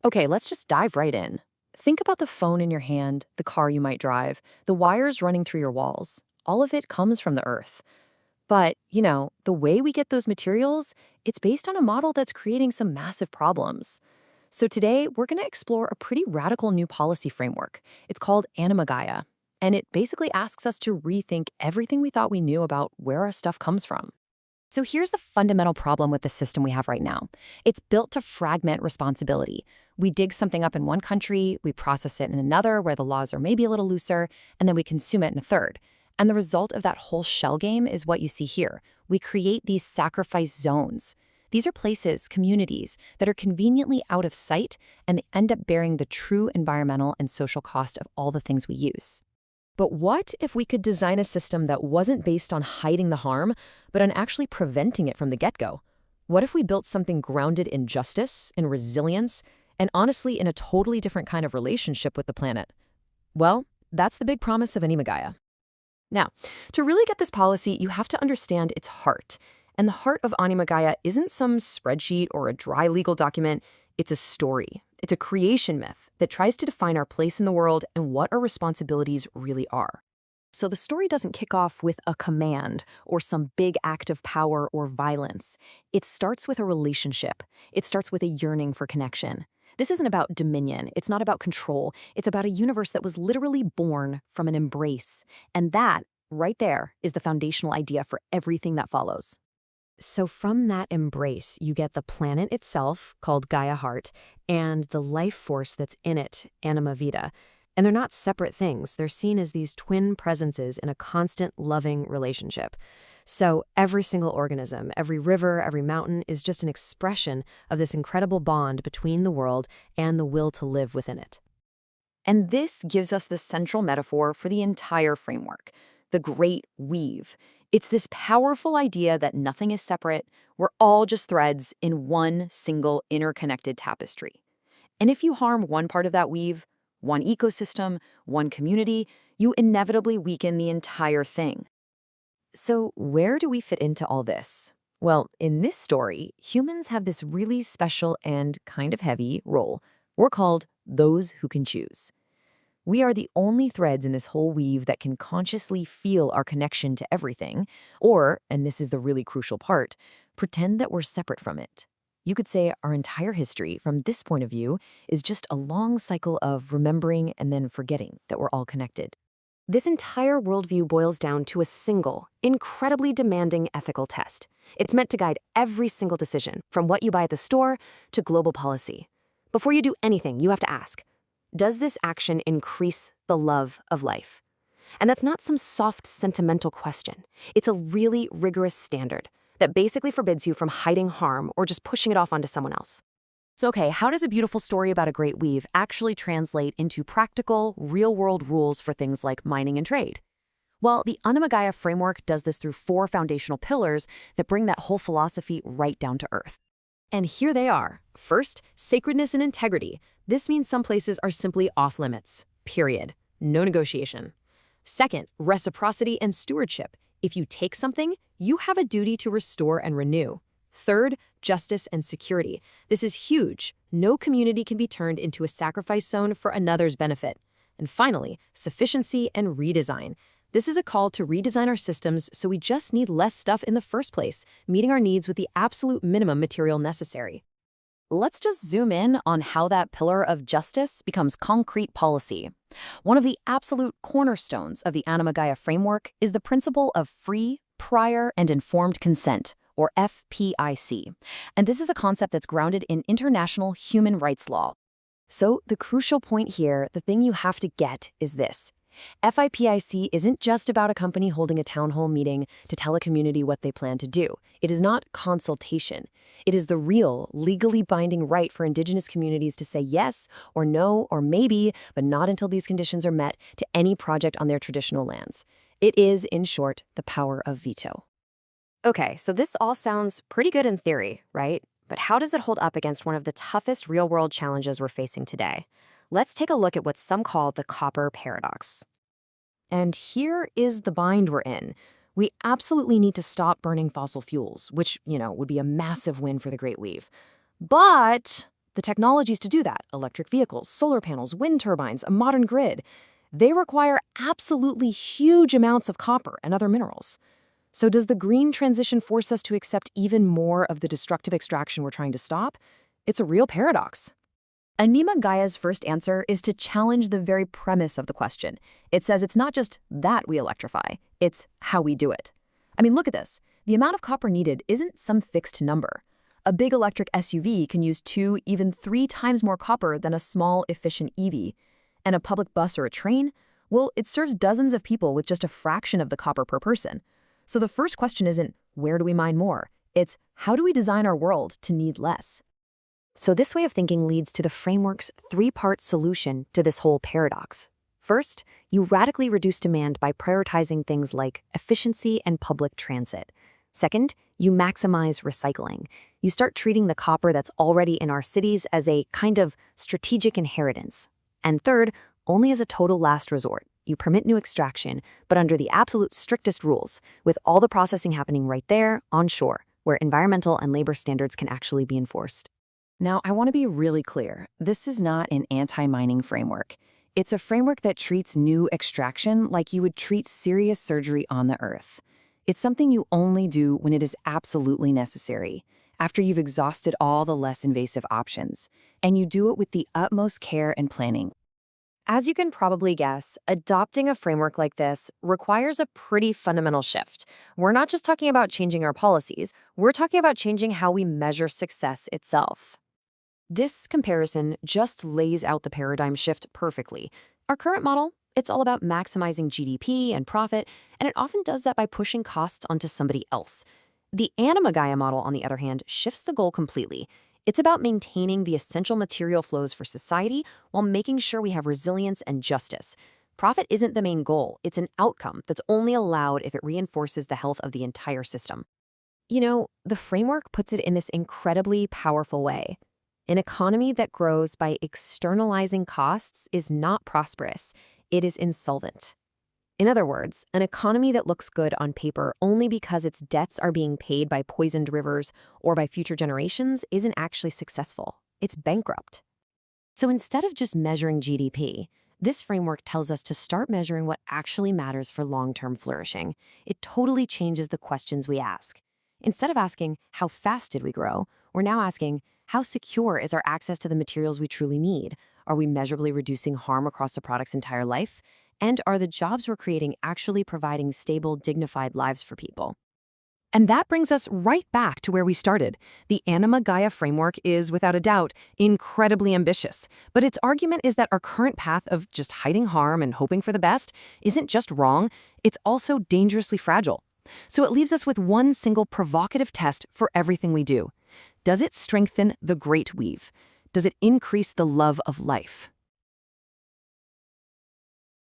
Okay, let's just dive right in. Think about the phone in your hand, the car you might drive, the wires running through your walls. All of it comes from the Earth. But, the way we get those materials, it's based on a model that's creating some massive problems. So today, we're going to explore a pretty radical new policy framework. It's called Anima Gaia, and it basically asks us to rethink everything we thought we knew about where our stuff comes from. So here's the fundamental problem with the system we have right now. It's built to fragment responsibility. We dig something up in one country, we process it in another where the laws are maybe a little looser, and then we consume it in a third. And the result of that whole shell game is what you see here. We create these sacrifice zones. These are places, communities, that are conveniently out of sight, and they end up bearing the true environmental and social cost of all the things we use. But what if we could design a system that wasn't based on hiding the harm, but on actually preventing it from the get-go? What if we built something grounded in justice, in resilience, and honestly in a totally different kind of relationship with the planet? Well, that's the big promise of Anima Gaia. Now, to really get this policy, you have to understand its heart. And the heart of Anima Gaia isn't some spreadsheet or a dry legal document. It's a story. It's a creation myth that tries to define our place in the world and what our responsibilities really are. So the story doesn't kick off with a command or some big act of power or violence. It starts with a relationship. It starts with a yearning for connection. This isn't about dominion. It's not about control. It's about a universe that was literally born from an embrace. And that, right there, is the foundational idea for everything that follows. So from that embrace, you get the planet itself, called Gaia Heart, and the life force that's in it, Anima Vita. And they're not separate things. They're seen as these twin presences in a constant, loving relationship. So every single organism, every river, every mountain is just an expression of this incredible bond between the world and the will to live within it. And this gives us the central metaphor for the entire framework, the Great Weave. It's this powerful idea that nothing is separate, we're all just threads in one single interconnected tapestry. And if you harm one part of that weave, one ecosystem, one community, you inevitably weaken the entire thing. So where do we fit into all this? Well, in this story, humans have this really special and kind of heavy role. We're called those who can choose. We are the only threads in this whole weave that can consciously feel our connection to everything, or, and this is the really crucial part, pretend that we're separate from it. You could say our entire history, from this point of view, is just a long cycle of remembering and then forgetting that we're all connected. This entire worldview boils down to a single, incredibly demanding ethical test. It's meant to guide every single decision, from what you buy at the store to global policy. Before you do anything, you have to ask, does this action increase the love of life? And that's not some soft, sentimental question. It's a really rigorous standard that basically forbids you from hiding harm or just pushing it off onto someone else. So, okay, how does a beautiful story about a great weave actually translate into practical, real-world rules for things like mining and trade? Well, the Anima Gaia framework does this through 4 foundational pillars that bring that whole philosophy right down to earth. And here they are. First, sacredness and integrity. This means some places are simply off limits, period. No negotiation. Second, reciprocity and stewardship. If you take something, you have a duty to restore and renew. Third, justice and security. This is huge. No community can be turned into a sacrifice zone for another's benefit. And finally, sufficiency and redesign. This is a call to redesign our systems so we just need less stuff in the first place, meeting our needs with the absolute minimum material necessary. Let's just zoom in on how that pillar of justice becomes concrete policy. One of the absolute cornerstones of the Anima Gaia framework is the principle of free, prior, and informed consent, or FPIC. And this is a concept that's grounded in international human rights law. So the crucial point here, the thing you have to get, is this. FIPIC isn't just about a company holding a town hall meeting to tell a community what they plan to do. It is not consultation. It is the real, legally binding right for Indigenous communities to say yes or no or maybe, but not until these conditions are met, to any project on their traditional lands. It is, in short, the power of veto. Okay, so this all sounds pretty good in theory, right? But how does it hold up against one of the toughest real-world challenges we're facing today? Let's take a look at what some call the copper paradox. And here is the bind we're in. We absolutely need to stop burning fossil fuels, which, would be a massive win for the Great Weave. But The technologies to do that, electric vehicles, solar panels, wind turbines, a modern grid, they require absolutely huge amounts of copper and other minerals. So does the green transition force us to accept even more of the destructive extraction we're trying to stop? It's a real paradox. Anima Gaia's first answer is to challenge the very premise of the question. It says it's not just that we electrify, it's how we do it. I mean, look at this. The amount of copper needed isn't some fixed number. A big electric SUV can use 2, even 3 times more copper than a small, efficient EV. And a public bus or a train? Well, it serves dozens of people with just a fraction of the copper per person. So the first question isn't, where do we mine more? It's, how do we design our world to need less? So this way of thinking leads to the framework's 3-part solution to this whole paradox. First, you radically reduce demand by prioritizing things like efficiency and public transit. Second, you maximize recycling. You start treating the copper that's already in our cities as a kind of strategic inheritance. And third, only as a total last resort. You permit new extraction, but under the absolute strictest rules, with all the processing happening right there, on shore, where environmental and labor standards can actually be enforced. Now, I want to be really clear. This is not an anti-mining framework. It's a framework that treats new extraction like you would treat serious surgery on the earth. It's something you only do when it is absolutely necessary, after you've exhausted all the less invasive options, and you do it with the utmost care and planning. As you can probably guess, adopting a framework like this requires a pretty fundamental shift. We're not just talking about changing our policies, we're talking about changing how we measure success itself. This comparison just lays out the paradigm shift perfectly. Our current model, it's all about maximizing GDP and profit, and it often does that by pushing costs onto somebody else. The Anima Gaia model, on the other hand, shifts the goal completely. It's about maintaining the essential material flows for society while making sure we have resilience and justice. Profit isn't the main goal, it's an outcome that's only allowed if it reinforces the health of the entire system. You know, the framework puts it in this incredibly powerful way. An economy that grows by externalizing costs is not prosperous, it is insolvent. In other words, an economy that looks good on paper only because its debts are being paid by poisoned rivers or by future generations isn't actually successful. It's bankrupt. So instead of just measuring GDP, this framework tells us to start measuring what actually matters for long-term flourishing. It totally changes the questions we ask. Instead of asking, how fast did we grow, we're now asking, how secure is our access to the materials we truly need? Are we measurably reducing harm across the product's entire life? And are the jobs we're creating actually providing stable, dignified lives for people? And that brings us right back to where we started. The Anima Gaia framework is, without a doubt, incredibly ambitious. But its argument is that our current path of just hiding harm and hoping for the best isn't just wrong, it's also dangerously fragile. So it leaves us with one single provocative test for everything we do. Does it strengthen the Great Weave? Does it increase the love of life?